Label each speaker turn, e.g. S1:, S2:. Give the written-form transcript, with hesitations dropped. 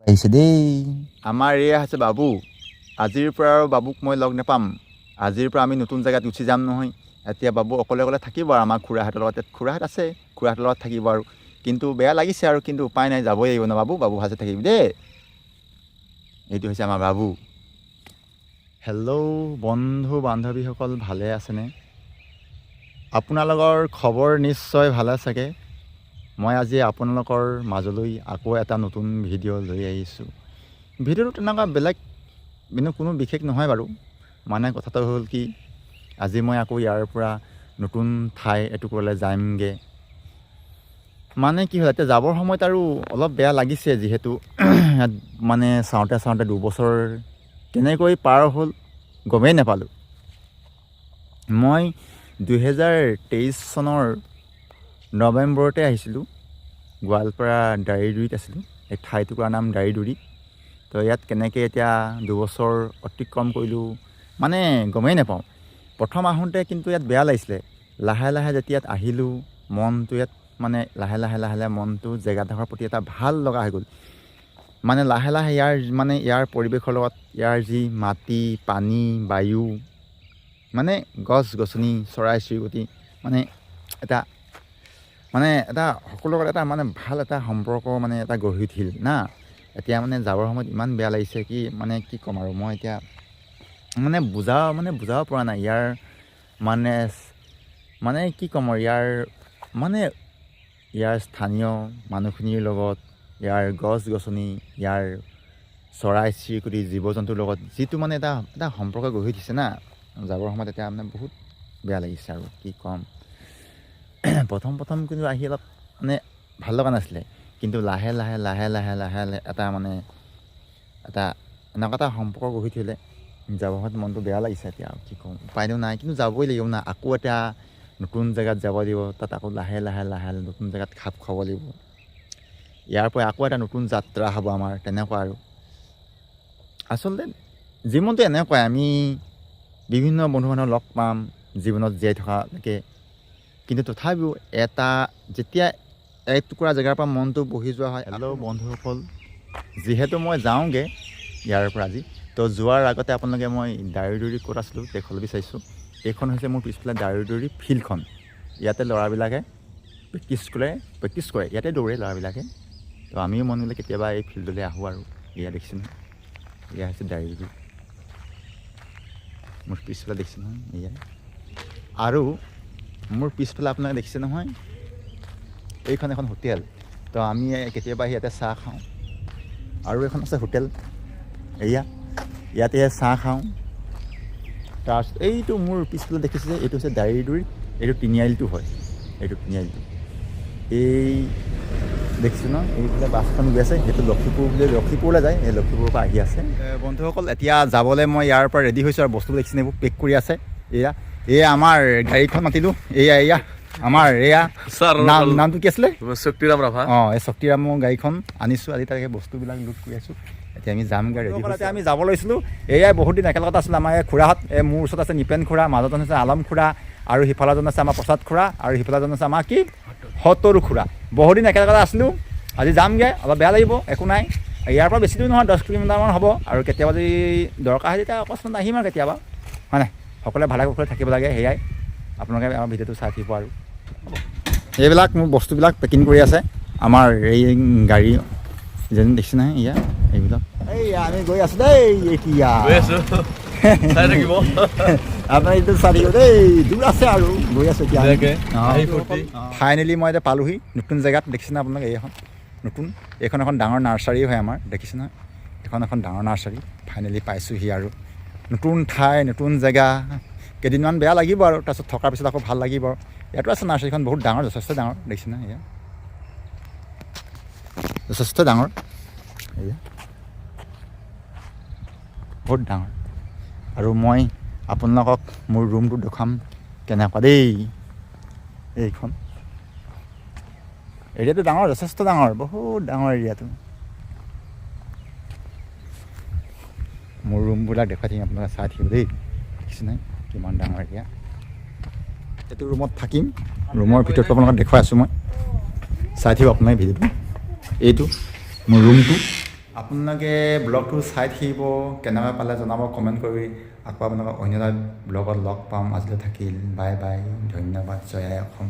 S1: আহিছে দেই আমাৰ এয়া আছে বাবু আজিৰ পৰা আৰু বাবুক মই লগ নাপাম আজিৰ পৰা আমি নতুন জেগাত গুচি যাম নহয় এতিয়া বাবু অকলে অকলে থাকিব আৰু আমাৰ খুৰাহঁতৰ লগত খুৰাহঁত আছে খুৰাহঁতৰ লগত থাকিব আৰু কিন্তু বেয়া লাগিছে আৰু কিন্তু উপায় নাই যাবই লাগিব ন বাবু ভালছে থাকিবি দেই এইটো হৈছে আমাৰ বাবু হেল্ল' বন্ধু বান্ধৱীসকল ভালে আছেনে আপোনালোকৰ খবৰ নিশ্চয় ভালে চাগে মই আজি আপোনালোকৰ মাজলৈ আকৌ এটা নতুন ভিডিঅ' লৈ আহিছোঁ ভিডিঅ'টো তেনেকুৱা বেলেগ কোনো বিশেষ নহয় বাৰু মানে কথাটো হ'ল কি আজি মই আকৌ ইয়াৰ পৰা নতুন ঠাই এটুকুৰলৈ যামগৈ মানে কি হ'ল এতিয়া যাবৰ সময়ত আৰু অলপ বেয়া লাগিছে যিহেতু ইয়াত মানে চাওঁতে 2 বছৰ কেনেকৈ পাৰ হ'ল গমেই নাপালোঁ মই 2023 চনৰ নৱেম্বৰতে আহিছিলোঁ গোৱালপাৰা দাৰিদুৰিত আছিলোঁ এই ঠাইটুকুৰাৰ নাম দাৰিদুৰি তো ইয়াত কেনেকৈ এতিয়া 2 বছৰ অতিক্ৰম কৰিলোঁ মানে গমেই নাপাওঁ প্ৰথম আহোঁতে কিন্তু ইয়াত বেয়া লাগিছিলে লাহে লাহে যেতিয়া ইয়াত আহিলোঁ মনটো ইয়াত মানে লাহে লাহে মনটো জেগাডোখৰ প্ৰতি এটা ভাল লগা হৈ গ'ল মানে লাহে লাহে ইয়াৰ পৰিৱেশৰ লগত ইয়াৰ যি মাটি পানী বায়ু মানে গছ গছনি চৰাই চিৰিকটি মানে এটা সকলোৰে লগত এটা মানে ভাল এটা সম্পৰ্ক মানে এটা গঢ়ি উঠিল না এতিয়া মানে যাবৰ সময়ত ইমান বেয়া লাগিছে কি মানে কি ক'ম আৰু মই এতিয়া বুজাব পৰা নাই ইয়াৰ মানে কি ক'ম আৰু ইয়াৰ স্থানীয় মানুহখিনিৰ লগত ইয়াৰ গছ গছনি ইয়াৰ চৰাই চিৰিকটি জীৱ জন্তুৰ লগত যিটো মানে এটা সম্পৰ্ক গঢ়ি উঠিছে না যাবৰ সময়ত এতিয়া মানে বহুত বেয়া লাগিছে আৰু কি ক'ম প্ৰথম কিন্তু আহি অলপ মানে ভাল লগা নাছিলে কিন্তু লাহে লাহে এটা এনেকুৱা এটা সম্পৰ্ক গঢ়ি থ'লে যাবৰ সময়ত মনটো বেয়া লাগিছে এতিয়া আৰু কি ক'ম উপায়নো নাই কিন্তু যাবই লাগিব না আকৌ এটা নতুন জেগাত যাব লাগিব তাত আকৌ লাহে লাহে নতুন জেগাত খাপ খাব লাগিব ইয়াৰ পৰা আকৌ এটা নতুন যাত্ৰা হ'ব আমাৰ তেনেকুৱা আৰু আচলতে জীৱনটো এনেকুৱাই আমি বিভিন্ন বন্ধু বান্ধৱ লগ পাম জীৱনত জীয়াই থকালৈকে কিন্তু তথাপিও যেতিয়া এটুকুৰা জেগাৰ পৰা মনটো বহি যোৱা হয় হেল্ল' বন্ধুসকল যিহেতু মই যাওঁগৈ ইয়াৰ পৰা আজি তো যোৱাৰ আগতে আপোনালোকে মই দাৰিদুৰি ক'ত আছিলোঁ দেখুৱাব বিচাৰিছোঁ এইখন হৈছে মোৰ পিছফালে দাৰিদুৰি ফিল্ডখন ইয়াতে ল'ৰাবিলাকে প্ৰেক্টিছ কৰে ইয়াতে দৌৰে ল'ৰাবিলাকে তো আমিও মন গ'লে কেতিয়াবা এই ফিল্ডলৈ আহোঁ আৰু এয়া দেখিছোঁ নহয় এয়া হৈছে দাৰিদুৰি মোৰ পিছফালে দেখিছে নহয় এয়া আৰু মোৰ পিছফালে আপোনালোকে দেখিছে নহয় এইখন এখন হোটেল তো আমি কেতিয়াবা ইয়াতে চাহ খাওঁ আৰু এখন আছে হোটেল ইয়াতে চাহ খাওঁ তাৰপিছত এইটো মোৰ পিছফালে দেখিছে যে এইটো হৈছে দাৰিদুৰি এইটো তিনিআলিটো হয় এইটো তিনিআলিটো এই দেখিছোঁ ন এইফালে বাছখন গৈ আছে সেইটো লখিমপুৰলৈ যায় এই লখিমপুৰৰ পৰা আহি আছে বন্ধুসকল এতিয়া যাবলৈ মই ইয়াৰ পৰা ৰেডি হৈছোঁ আৰু বস্তুবোৰ দেখিছেনে এইবোৰ পেক কৰি আছে এয়া আমাৰ গাড়ীখন মাতিলোঁ এয়া আমাৰ নামটো কি আছিলে
S2: শক্তিৰাম ৰাভা
S1: এই শক্তিৰামৰ গাড়ীখন আনিছোঁ আজি তাকে বস্তুবিলাক লোড কৰি আছোঁ এতিয়া আমি যামগৈ ৰেডি এতিয়া আমি যাব লৈছিলোঁ এয়াই বহুত দিন একেলগতে আছিলোঁ আমাৰ খুৰাহঁত মোৰ ওচৰত আছে নিপেন খুৰা মাজত আছে আলম খুৰা আৰু সিফালেজন আছে আমাৰ প্ৰসাদ খুৰা আৰু সিফালেজন আছে আমাৰ কি সত্তৰো খুৰা বহুত দিন একেলগতে আছিলোঁ আজি যামগৈ অলপ বেয়া লাগিব একো নাই ইয়াৰ পৰা বেছি দূৰ নহয় 10 কিলোমিটাৰমান হ'ব আৰু কেতিয়াবা যদি দৰকাৰ হয় তেতিয়া অকস্মাত আহিম আৰু কেতিয়াবা হয় নাই সকলোৱে ভালে কুশলে থাকিব লাগে সেয়াই আপোনালোকে আমাৰ ভিডিঅ'টো চাই থাকিব আৰু এইবিলাক মোৰ বস্তুবিলাক পেকিং কৰি আছে আমাৰ এই গাড়ী যেন দেখিছে নহয় এইবিলাক আমি গৈ আছোঁ দেই এতিয়া আপোনাৰ এইটো চাই থাকিব দেই দূৰ আছে আৰু গৈ আছোঁ এতিয়া ফাইনেলি মই এতিয়া পালোহি নতুন জেগাত দেখিছে না আপোনালোকে এইখন এখন ডাঙৰ নাৰ্চাৰী হয় আমাৰ দেখিছে নহয় এখন ডাঙৰ নাৰ্চাৰী ফাইনেলি পাইছোঁহি আৰু নতুন ঠাই নতুন জেগা কেইদিনমান বেয়া লাগিব আৰু তাৰপিছত থকাৰ পিছত আকৌ ভাল লাগিব ইয়াতো আছে নাৰ্চাৰীখন বহুত ডাঙৰ যথেষ্ট ডাঙৰ দেখিছে না যথেষ্ট ডাঙৰ বহুত ডাঙৰ আৰু মই আপোনালোকক মোৰ ৰুমটো দেখুৱাম কেনেকুৱা দেই এইখন এৰিয়াটো ডাঙৰ যথেষ্ট ডাঙৰ বহুত ডাঙৰ এৰিয়াটো মোৰ ৰুমবিলাক দেখুৱাই থাকিম আপোনালোকে চাই থাকিব দেই দেখিছে নাই কিমান ডাঙৰ এৰিয়া এইটো ৰুমত থাকিম ৰুমৰ ভিতৰত আপোনালোকক দেখুৱাই আছোঁ মই চাই থাকিব আপোনালোকে ভিডিঅ'টো এইটো মোৰ ৰুমটো আপোনালোকে ব্লগটো চাই থাকিব, কেনেকৈ পালে জনাব কমেণ্ট কৰি। আকৌ আপোনালোকক অন্য এটা ব্লগত লগ পাম। আজিলৈ থাকিল, বাই বাই, ধন্যবাদ, জয় আই অসম।